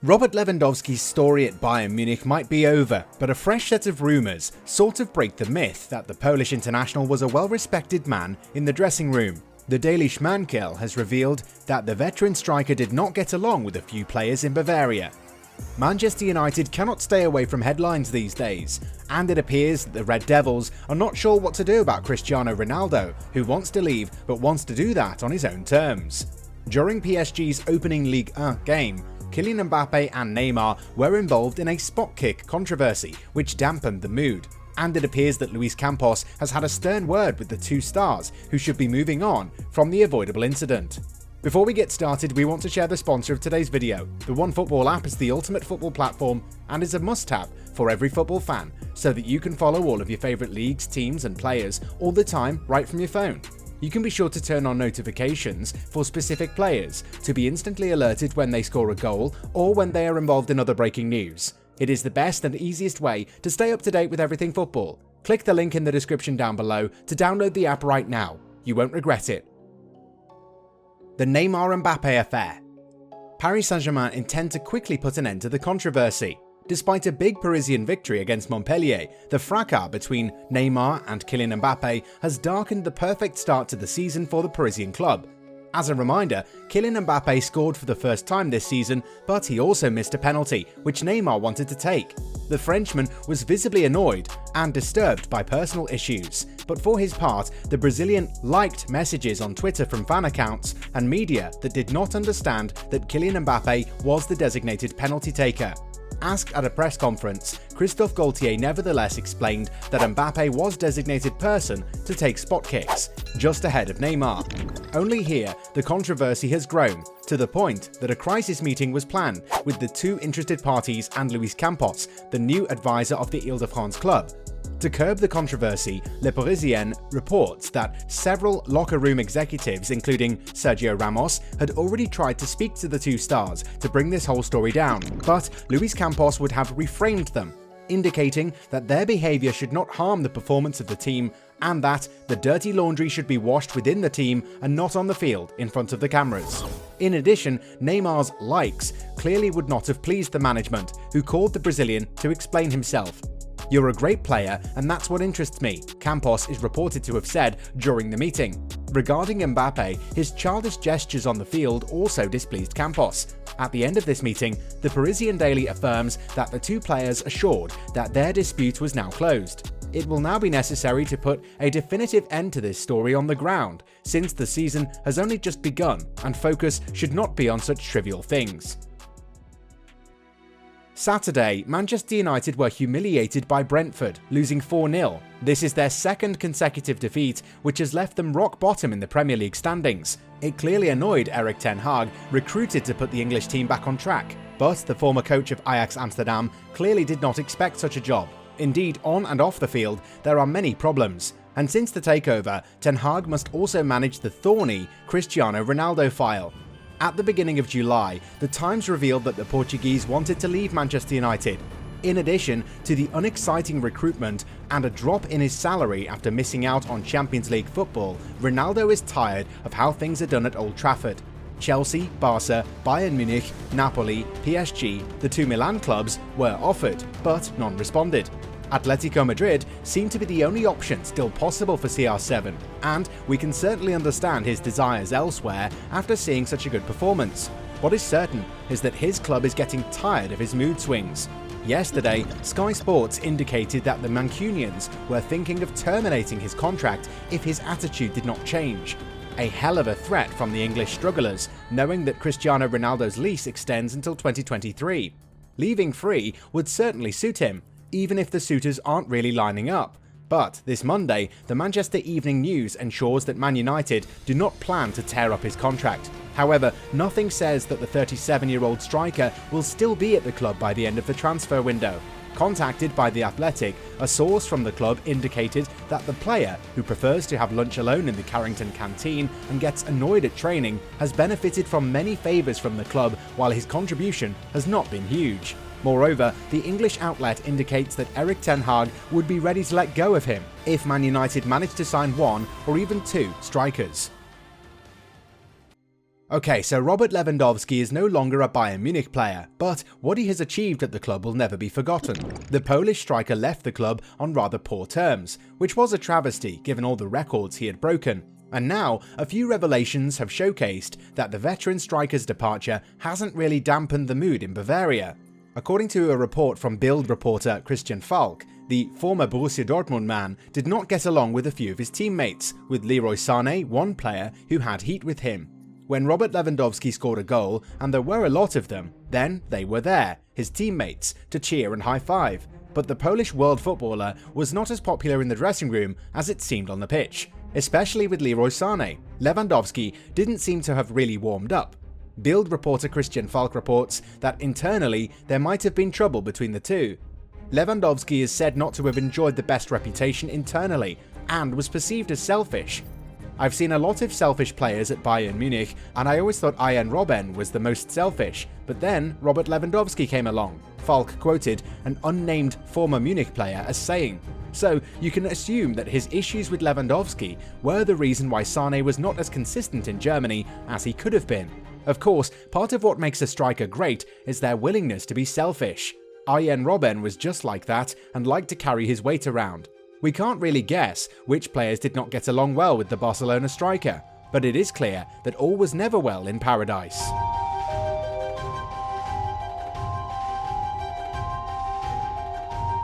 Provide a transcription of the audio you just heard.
Robert Lewandowski's story at Bayern Munich might be over, but a fresh set of rumours sort of break the myth that the Polish international was a well-respected man in the dressing room. The Daily Schamnkerl has revealed that the veteran striker did not get along with a few players in Bavaria. Manchester United cannot stay away from headlines these days, and it appears that the Red Devils are not sure what to do about Cristiano Ronaldo, who wants to leave but wants to do that on his own terms. During PSG's opening Ligue 1 game, Kylian Mbappe and Neymar were involved in a spot kick controversy which dampened the mood, and it appears that Luis Campos has had a stern word with the two stars who should be moving on from the avoidable incident. Before we get started, we want to share the sponsor of today's video. The OneFootball app is the ultimate football platform and is a must-have for every football fan, so that you can follow all of your favourite leagues, teams and players all the time right from your phone. You can be sure to turn on notifications for specific players to be instantly alerted when they score a goal or when they are involved in other breaking news. It is the best and easiest way to stay up to date with everything football. Click the link in the description down below to download the app right now. You won't regret it. The Neymar Mbappe affair. Paris Saint-Germain intend to quickly put an end to the controversy. Despite a big Parisian victory against Montpellier, the fracas between Neymar and Kylian Mbappe has darkened the perfect start to the season for the Parisian club. As a reminder, Kylian Mbappe scored for the first time this season, but he also missed a penalty, which Neymar wanted to take. The Frenchman was visibly annoyed and disturbed by personal issues, but for his part, the Brazilian liked messages on Twitter from fan accounts and media that did not understand that Kylian Mbappe was the designated penalty taker. Asked at a press conference, Christophe Galtier nevertheless explained that Mbappe was designated person to take spot kicks, just ahead of Neymar. Only here, the controversy has grown, to the point that a crisis meeting was planned with the two interested parties and Luis Campos, the new advisor of the Ile-de-France club. To curb the controversy, Le Parisien reports that several locker room executives, including Sergio Ramos, had already tried to speak to the two stars to bring this whole story down, but Luis Campos would have reframed them, indicating that their behaviour should not harm the performance of the team and that the dirty laundry should be washed within the team and not on the field in front of the cameras. In addition, Neymar's likes clearly would not have pleased the management, who called the Brazilian to explain himself. "You're a great player and that's what interests me," Campos is reported to have said during the meeting. Regarding Mbappe, his childish gestures on the field also displeased Campos. At the end of this meeting, the Parisian Daily affirms that the two players assured that their dispute was now closed. It will now be necessary to put a definitive end to this story on the ground, since the season has only just begun and focus should not be on such trivial things. Saturday, Manchester United were humiliated by Brentford, losing 4-0. This is their second consecutive defeat, which has left them rock bottom in the Premier League standings. It clearly annoyed Erik ten Hag, recruited to put the English team back on track, but the former coach of Ajax Amsterdam clearly did not expect such a job. Indeed, on and off the field, there are many problems. And since the takeover, Ten Hag must also manage the thorny Cristiano Ronaldo file. At the beginning of July, the Times revealed that the Portuguese wanted to leave Manchester United. In addition to the unexciting recruitment and a drop in his salary after missing out on Champions League football, Ronaldo is tired of how things are done at Old Trafford. Chelsea, Barca, Bayern Munich, Napoli, PSG, the two Milan clubs were offered, but none responded. Atletico Madrid seemed to be the only option still possible for CR7, and we can certainly understand his desires elsewhere after seeing such a good performance. What is certain is that his club is getting tired of his mood swings. Yesterday, Sky Sports indicated that the Mancunians were thinking of terminating his contract if his attitude did not change. A hell of a threat from the English strugglers, knowing that Cristiano Ronaldo's lease extends until 2023. Leaving free would certainly suit him, even if the suitors aren't really lining up. But this Monday, the Manchester Evening News ensures that Man United do not plan to tear up his contract. However, nothing says that the 37-year-old striker will still be at the club by the end of the transfer window. Contacted by The Athletic, a source from the club indicated that the player, who prefers to have lunch alone in the Carrington canteen and gets annoyed at training, has benefited from many favours from the club while his contribution has not been huge. Moreover, the English outlet indicates that Erik ten Hag would be ready to let go of him if Man United managed to sign one or even two strikers. Okay, so Robert Lewandowski is no longer a Bayern Munich player, but what he has achieved at the club will never be forgotten. The Polish striker left the club on rather poor terms, which was a travesty given all the records he had broken. And now, a few revelations have showcased that the veteran striker's departure hasn't really dampened the mood in Bavaria. According to a report from Bild reporter Christian Falk, the former Borussia Dortmund man did not get along with a few of his teammates, with Leroy Sané one player who had heat with him. When Robert Lewandowski scored a goal, and there were a lot of them, then they were there, his teammates, to cheer and high-five. But the Polish world footballer was not as popular in the dressing room as it seemed on the pitch, especially with Leroy Sané. Lewandowski didn't seem to have really warmed up. Bild reporter Christian Falk reports that internally there might have been trouble between the two. Lewandowski is said not to have enjoyed the best reputation internally, and was perceived as selfish. I've seen a lot of selfish players at Bayern Munich, and I always thought Arjen Robben was the most selfish, but then Robert Lewandowski came along, Falk quoted an unnamed former Munich player as saying. So you can assume that his issues with Lewandowski were the reason why Sané was not as consistent in Germany as he could have been. Of course, part of what makes a striker great is their willingness to be selfish. Arjen Robben was just like that and liked to carry his weight around. We can't really guess which players did not get along well with the Barcelona striker, but it is clear that all was never well in paradise.